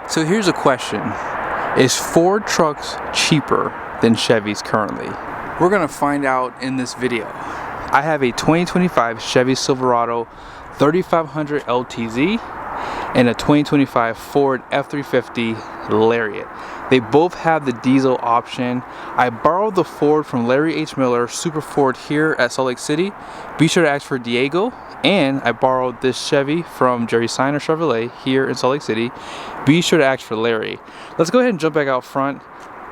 So here's a question. Is Ford trucks cheaper than Chevys currently? We're gonna find out in this video. I have a 2025 Chevy Silverado 3500 LTZ and a 2025 Ford F350 Lariat. They both have the diesel option. I borrowed the Ford from Larry H. Miller Super Ford here at Salt Lake City. Be sure to ask for Diego. And I borrowed this Chevy from Jerry Seiner Chevrolet here in Salt Lake City. Be sure to ask for Larry. Let's go ahead and jump back out front.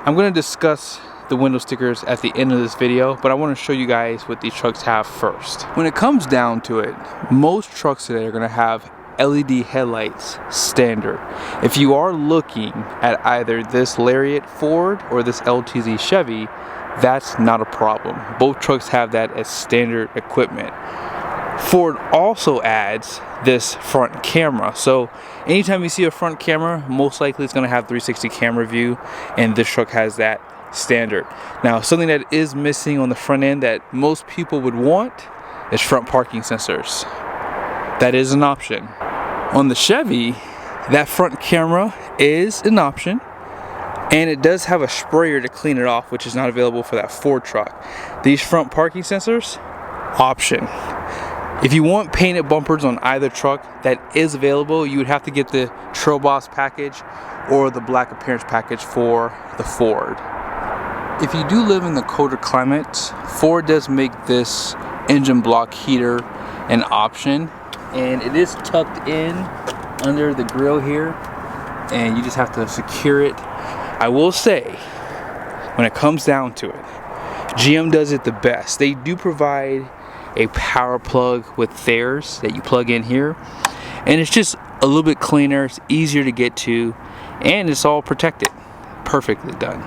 I'm going to discuss the window stickers at the end of this video, but I want to show you guys what these trucks have first. When it comes down to it, most trucks today are going to have LED headlights standard. If you are looking at either this Lariat Ford or this LTZ Chevy, that's not a problem. Both trucks have that as standard equipment. Ford also adds this front camera, so anytime you see a front camera, most likely it's going to have 360 camera view, and this truck has that standard. Now, something that is missing on the front end that most people would want is front parking sensors. That is an option. On the Chevy, that front camera is an option, and it does have a sprayer to clean it off, which is not available for that Ford truck. These front parking sensors, option. If you want painted bumpers on either truck, that is available. You would have to get the Trail Boss package or the black appearance package for the Ford. If you do live in the colder climates, Ford does make this engine block heater an option, and it is tucked in under the grill here, and you just have to secure it. I will say, when it comes down to it, GM does it the best. They do provide a power plug with theirs that you plug in here, and it's just a little bit cleaner, it's easier to get to, and it's all protected. Perfectly done.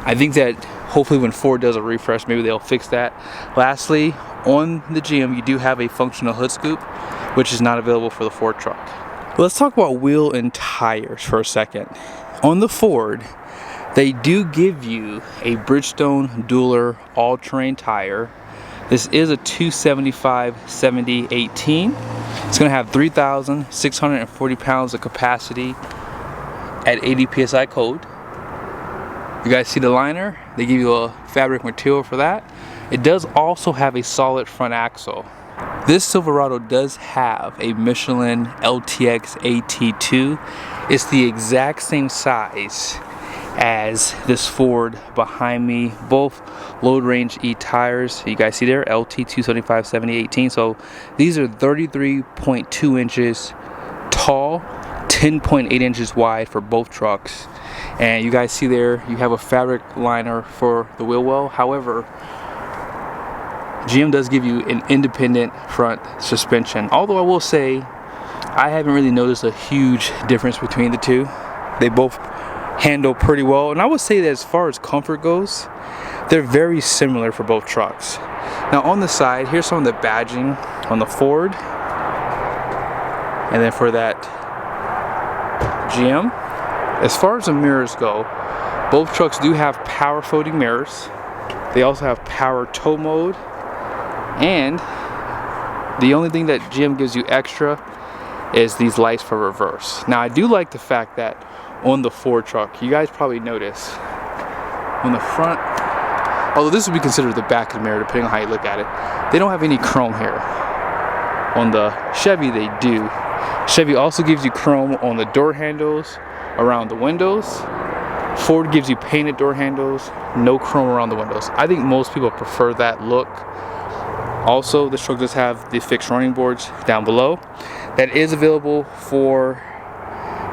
I think that hopefully when Ford does a refresh, maybe they'll fix that. Lastly, on the GM, you do have a functional hood scoop, which is not available for the Ford truck. Let's talk about wheel and tires for a second. On the Ford, they do give you a Bridgestone Dueler all-terrain tire. This is a 275/70/18. It's going to have 3,640 pounds of capacity at 80 psi code. You guys see the liner? They give you a fabric material for that. It does also have a solid front axle. This Silverado does have a Michelin LTX AT2. It's the exact same size as this Ford behind me, both load range E tires. You guys see there, LT 275/70/18. So these are 33.2 inches tall, 10.8 inches wide for both trucks. And you guys see there, you have a fabric liner for the wheel well. However, GM does give you an independent front suspension. Although I will say, I haven't really noticed a huge difference between the two. They both handle pretty well, and I would say that as far as comfort goes, they're very similar for both trucks. Now on the side, here's some of the badging on the Ford, and then for that GM. As far as the mirrors go, both trucks do have power folding mirrors. They also have power tow mode, and the only thing that GM gives you extra is these lights for reverse. Now I do like the fact that on the Ford truck, you guys probably notice on the front, although this would be considered the back of the mirror depending on how you look at it, they don't have any chrome here. On the Chevy they do. Chevy also gives you chrome on the door handles, around the windows. Ford gives you painted door handles, no chrome around the windows. I think most people prefer that look. Also, this truck does have the fixed running boards down below. That is available for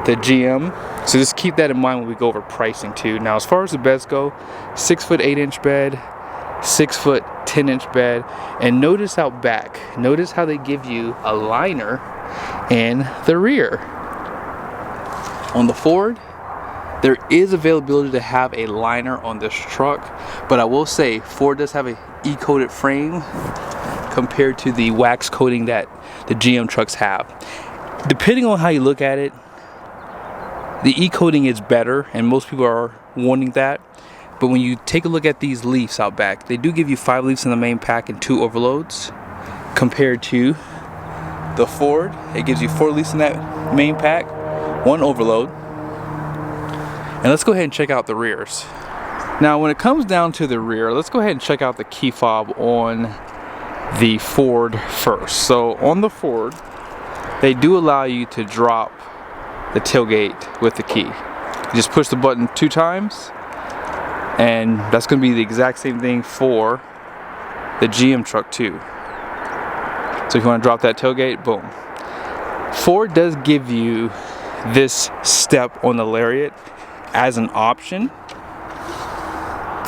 the GM, so just keep that in mind when we go over pricing too. Now, as far as the beds go, 6'8" bed, 6' 10" bed, and notice out back. Notice how they give you a liner in the rear. On the Ford, there is availability to have a liner on this truck, but I will say Ford does have a E-coated frame compared to the wax coating that the GM trucks have. Depending on how you look at it, the E-coating is better, and most people are wanting that. But when you take a look at these leafs out back, they do give you 5 leafs in the main pack and 2 overloads. Compared to the Ford, it gives you 4 leafs in that main pack, 1 overload. And let's go ahead and check out the rears. Now when it comes down to the rear, let's go ahead and check out the key fob on the Ford first. So on the Ford, they do allow you to drop the tailgate with the key. You just push the button 2 times, and that's going to be the exact same thing for the GM truck too. So if you want to drop that tailgate, boom. Ford does give you this step on the Lariat as an option,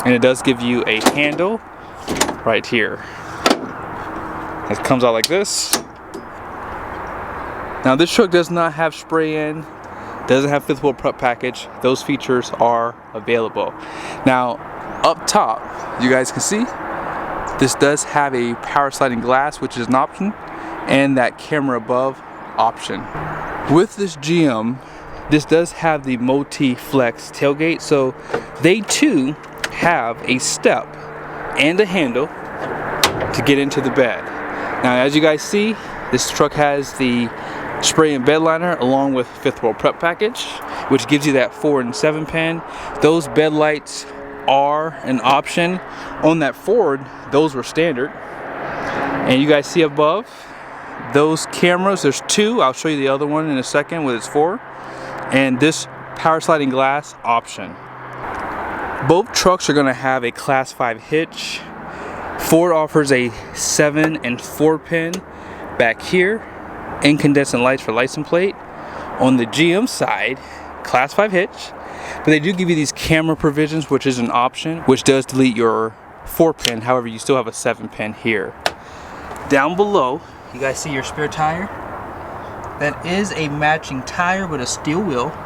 and it does give you a handle right here. It comes out like this. Now this truck does not have spray in, doesn't have 5th wheel prep package. Those features are available. Now up top, you guys can see this does have a power sliding glass, which is an option, and that camera above option. With this GM, this does have the multi-flex tailgate, so they too have a step and a handle to get into the bed. Now as you guys see, this truck has the spray and bed liner along with 5th wheel prep package, which gives you that 4 and 7 pin. Those bed lights are an option. On that Ford, those were standard. And you guys see above, those cameras, there's 2. I'll show you the other one in a second with its 4. And this power sliding glass option. Both trucks are going to have a class 5 hitch. Ford offers a 7 and 4 pin back here, incandescent lights for license plate. On the GM side, class 5 hitch, but they do give you these camera provisions, which is an option, which does delete your 4 pin. However, you still have a 7 pin here. Down below, you guys see your spare tire. That is a matching tire with a steel wheel.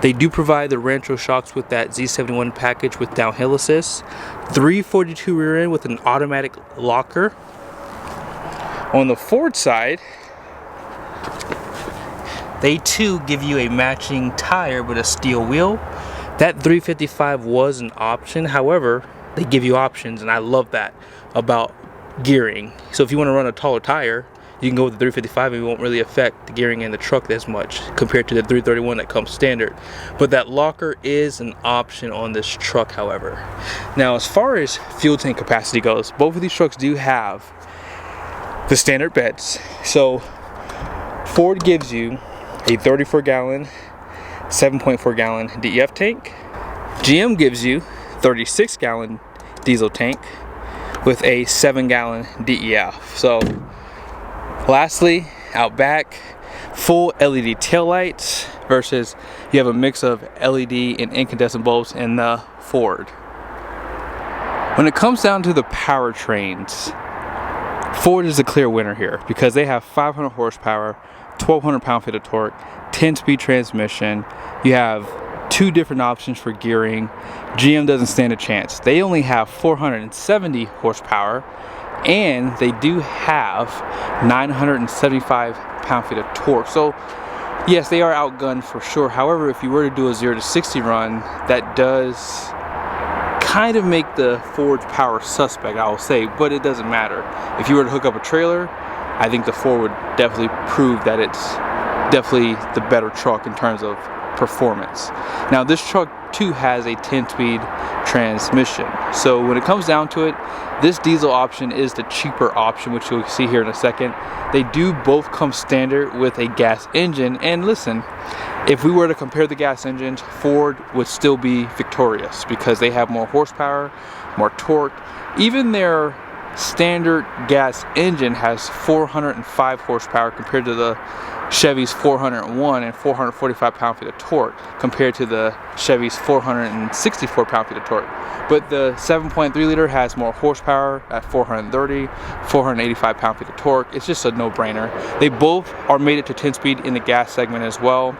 They do provide the Rancho shocks with that Z71 package with downhill assist. 342 rear end with an automatic locker. On the Ford side, they too give you a matching tire with a steel wheel. That 355 was an option. However, they give you options, and I love that about gearing. So if you want to run a taller tire, you can go with the 355 and it won't really affect the gearing in the truck as much compared to the 331 that comes standard. But that locker is an option on this truck, however. Now, as far as fuel tank capacity goes, both of these trucks do have the standard beds. So Ford gives you a 34-gallon, 7.4 gallon DEF tank. GM gives you 36-gallon diesel tank with a 7-gallon DEF. So lastly, out back, full LED taillights versus you have a mix of LED and incandescent bulbs in the Ford. When it comes down to the powertrains, Ford is a clear winner here because they have 500 horsepower, 1200 pound-feet of torque, 10-speed transmission. You have 2 different options for gearing. GM doesn't stand a chance. They only have 470 horsepower, and they do have 975 pound-feet of torque. So yes, they are outgunned for sure. However, if you were to do a 0 to 60 run, that does kind of make the Ford's power suspect, I will say, but it doesn't matter. If you were to hook up a trailer, I think the Ford would definitely prove that it's definitely the better truck in terms of performance. Now this truck too has a 10-speed transmission. So when it comes down to it, this diesel option is the cheaper option, which you'll see here in a second. They do both come standard with a gas engine, and listen, if we were to compare the gas engines, Ford would still be victorious because they have more horsepower, more torque. Even their standard gas engine has 405 horsepower compared to the Chevy's 401 and 445 pound-feet of torque compared to the Chevy's 464 pound-feet of torque. But the 7.3 liter has more horsepower at 430, 485 pound-feet of torque. It's just a no-brainer. They both are made it to 10-speed in the gas segment as well.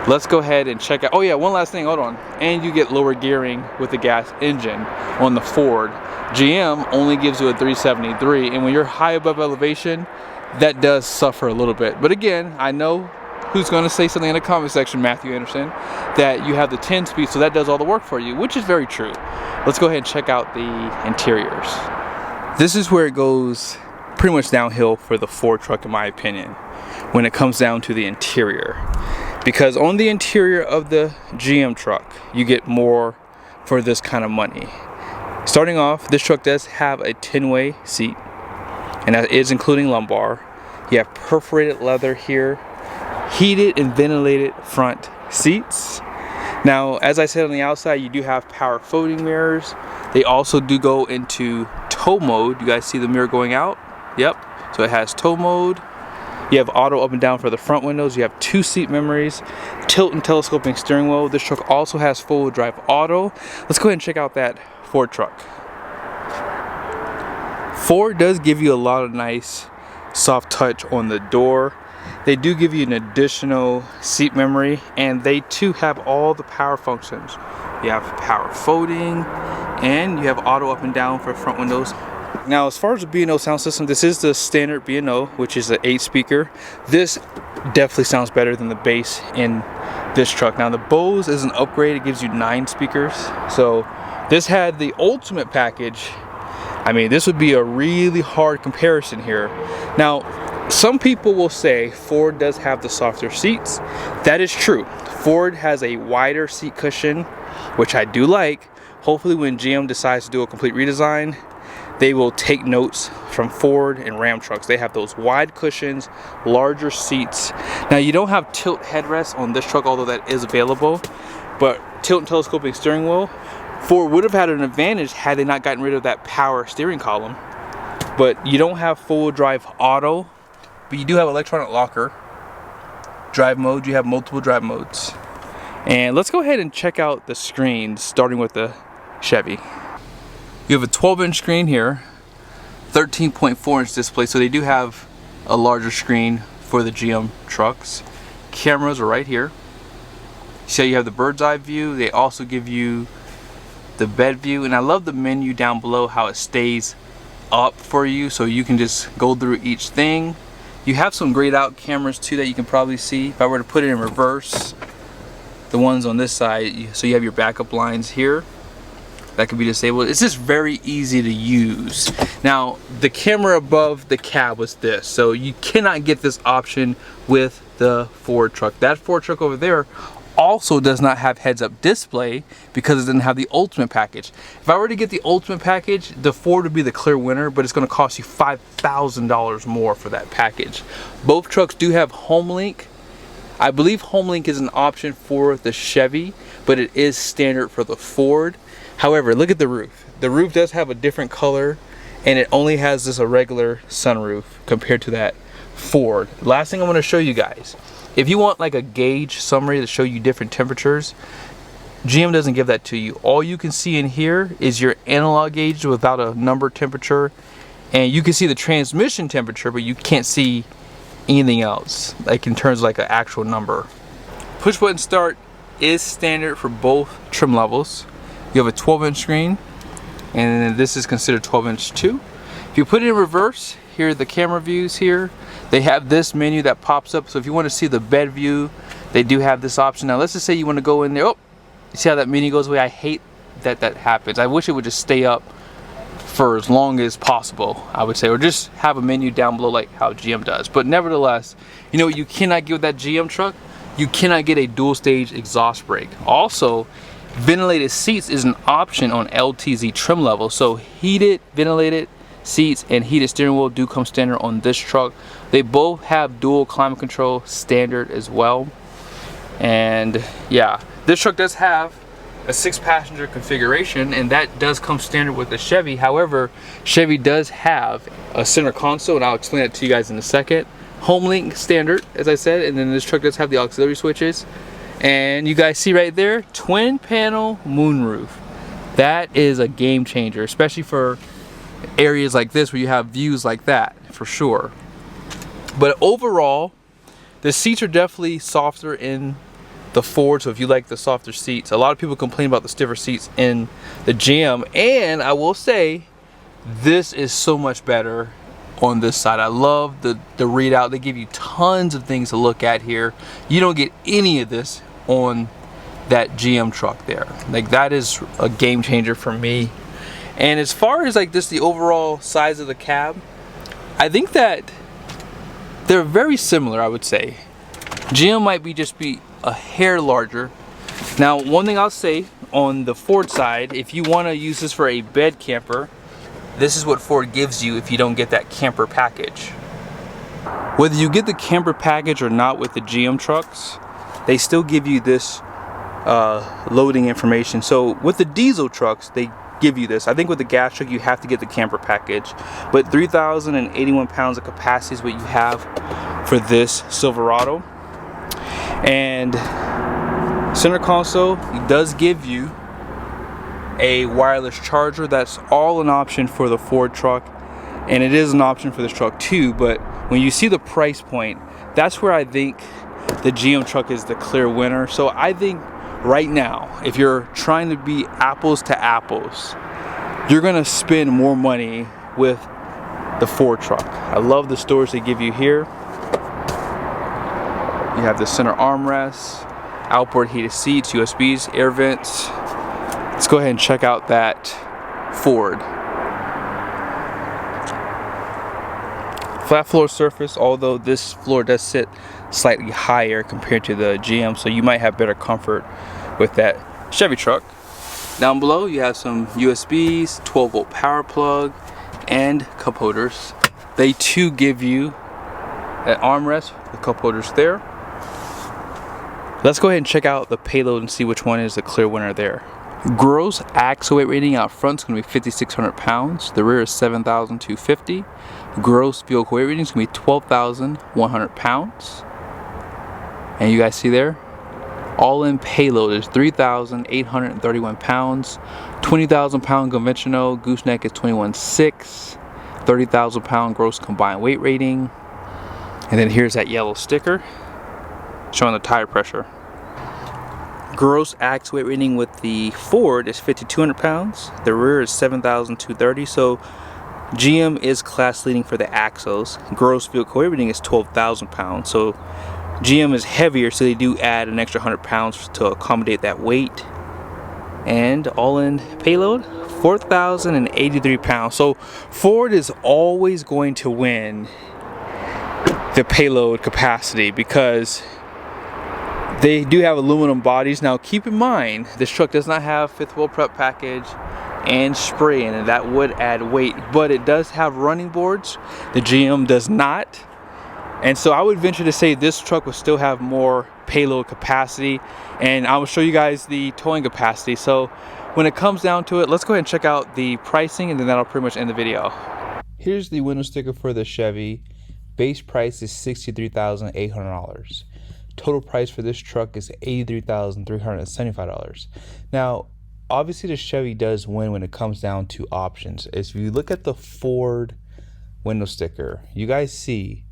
Let's go ahead and check out. Oh yeah, one last thing, hold on. And you get lower gearing with the gas engine on the Ford. GM only gives you a 373, and when you're high above elevation, that does suffer a little bit. But again, I know who's going to say something in the comment section, Matthew Anderson, that you have the 10-speed, so that does all the work for you, which is very true. Let's go ahead and check out the interiors. This is where it goes pretty much downhill for the Ford truck, in my opinion, when it comes down to the interior. because on the interior of the GM truck you get more for this kind of money. Starting off, this truck does have a 10-way seat, and that is including lumbar. You have perforated leather here, heated and ventilated front seats. Now, as I said, on the outside you do have power folding mirrors. They also do go into tow mode. You guys see the mirror going out? Yep. So it has tow mode. You have auto up and down for the front windows. You have 2 seat memories, tilt and telescoping steering wheel. This truck also has full drive auto. Let's go ahead and check out that Ford truck. Ford does give you a lot of nice soft touch on the door. They do give you an additional seat memory, and they too have all the power functions. You have power folding, and you have auto up and down for front windows. Now, as far as the B&O sound system, this is the standard B&O, which is an 8-speaker. This definitely sounds better than the bass in this truck. Now, the Bose is an upgrade. It gives you 9 speakers. So this had the ultimate package. I mean, this would be a really hard comparison here. Now, some people will say Ford does have the softer seats. That is true. Ford has a wider seat cushion, which I do like. Hopefully when GM decides to do a complete redesign, they will take notes from Ford and Ram trucks. They have those wide cushions, larger seats. Now, you don't have tilt headrests on this truck, although that is available, but tilt and telescoping steering wheel. Ford would have had an advantage had they not gotten rid of that power steering column. But you don't have full drive auto, but you do have electronic locker. Drive mode, you have multiple drive modes. And let's go ahead and check out the screens, starting with the Chevy. You have a 12-inch screen here, 13.4-inch display, so they do have a larger screen for the GM trucks. Cameras are right here. So you have the bird's eye view. They also give you the bed view, and I love the menu down below, how it stays up for you so you can just go through each thing. You have some grayed out cameras too that you can probably see. If I were to put it in reverse, the ones on this side, so you have your backup lines here that can be disabled. It's just very easy to use. Now, the camera above the cab was this, so you cannot get this option with the Ford truck. That Ford truck over there also does not have heads-up display because it doesn't have the ultimate package. If I were to get the ultimate package, the Ford would be the clear winner, but it's going to cost you $5,000 more for that package. Both trucks do have HomeLink. I believe HomeLink is an option for the Chevy, but it is standard for the Ford. However, look at the roof. The roof does have a different color, and it only has just a regular sunroof compared to that Ford. Last thing I want to show you guys, if you want like a gauge summary to show you different temperatures, GM doesn't give that to you. All you can see in here is your analog gauge without a number temperature, and you can see the transmission temperature, but you can't see anything else, like in terms of like an actual number. Push button start is standard for both trim levels. You have a 12-inch screen, and this is considered 12-inch too. If you put it in reverse, here are the camera views here. They have this menu that pops up, so if you want to see the bed view, they do have this option. Now let's just say you want to go in there. Oh, you see how that menu goes away? I hate that that happens. I wish it would just stay up for as long as possible, I would say, or just have a menu down below like how GM does. But nevertheless, you know what you cannot get with that GM truck? You cannot get a dual stage exhaust brake. Also, ventilated seats is an option on LTZ trim level, so heated ventilated seats and heated steering wheel do come standard on this truck. They both have dual climate control standard as well. And yeah, this truck does have a 6-passenger configuration, and that does come standard with the Chevy. However, Chevy does have a center console, and I'll explain that to you guys in a second. HomeLink standard, as I said, and then this truck does have the auxiliary switches. And you guys see right there, twin panel moonroof. That is a game changer, especially for areas like this where you have views like that, for sure. But overall, the seats are definitely softer in the Ford, so if you like the softer seats, a lot of people complain about the stiffer seats in the GM, and I will say this is so much better on this side. I love the readout. They give you tons of things to look at here. You don't get any of this on that GM truck there. Like, that is a game changer for me. And as far as like just the overall size of the cab, I think that they're very similar, I would say. GM might be just be a hair larger. Now, one thing I'll say on the Ford side, if you want to use this for a bed camper, this is what Ford gives you if you don't get that camper package. Whether you get the camper package or not with the GM trucks, they still give you this loading information. So with the diesel trucks, they give you this. I think with the gas truck, you have to get the camper package. But 3,081 pounds of capacity is what you have for this Silverado. And center console does give you a wireless charger. That's all an option for the Ford truck, and it is an option for this truck too. But when you see the price point, that's where I think the GM truck is the clear winner. So I think right now, if you're trying to be apples to apples, you're gonna spend more money with the Ford truck. I love the storage they give you here. You have the center armrest, outboard heated seats, USBs, air vents. Let's go ahead and check out that Ford. Flat floor surface, although this floor does sit slightly higher compared to the GM, so you might have better comfort with that Chevy truck. Down below you have some USBs, 12-volt power plug, and cup holders. They too give you an armrest with cup holders there. Let's go ahead and check out the payload and see which one is the clear winner there. Gross axle weight rating out front is going to be 5,600 pounds. The rear is 7,250. Gross vehicle weight rating is going to be 12,100 pounds. And you guys see there, all-in payload is 3,831 pounds. 20,000 pound conventional. Gooseneck is 21.6. 30,000 pound gross combined weight rating. And then here's that yellow sticker showing the tire pressure. Gross axle weight rating with the Ford is 5,200 pounds. The rear is 7,230. So GM is class leading for the axles. Gross vehicle weight rating is 12,000 pounds. So GM is heavier, so they do add an extra 100 pounds to accommodate that weight. And all-in payload, 4,083 pounds. So Ford is always going to win the payload capacity because they do have aluminum bodies. Now keep in mind, this truck does not have fifth wheel prep package and spray in it. That would add weight, but it does have running boards. The GM does not. And so I would venture to say this truck will still have more payload capacity, and I will show you guys the towing capacity. So when it comes down to it, let's go ahead and check out the pricing, and then that'll pretty much end the video. Here's the window sticker for the Chevy. Base price is $63,800. Total price for this truck is $83,375. Now, obviously the Chevy does win when it comes down to options. If you look at the Ford window sticker, you guys see,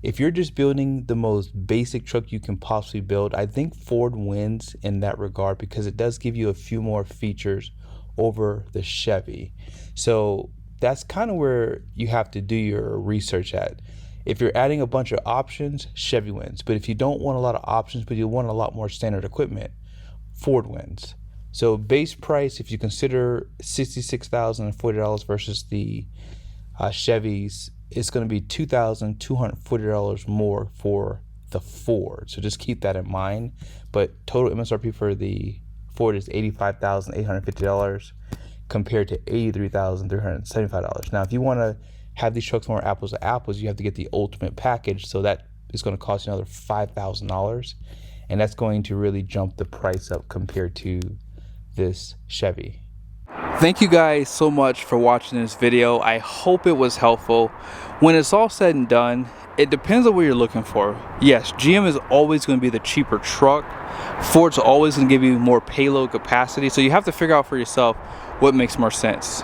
if you're just building the most basic truck you can possibly build, I think Ford wins in that regard because it does give you a few more features over the Chevy. So that's kind of where you have to do your research at. If you're adding a bunch of options, Chevy wins. But if you don't want a lot of options, but you want a lot more standard equipment, Ford wins. So base price, if you consider $66,040 versus the Chevys, it's going to be $2,240 more for the Ford. So just keep that in mind. But total MSRP for the Ford is $85,850 compared to $83,375. Now, if you want to have these trucks more apples to apples, you have to get the ultimate package. So that is going to cost you another $5,000. And that's going to really jump the price up compared to this Chevy. Thank you guys so much for watching this video. I hope it was helpful. When it's all said and done, it depends on what you're looking for. Yes, GM is always going to be the cheaper truck. Ford's always going to give you more payload capacity. So you have to figure out for yourself what makes more sense.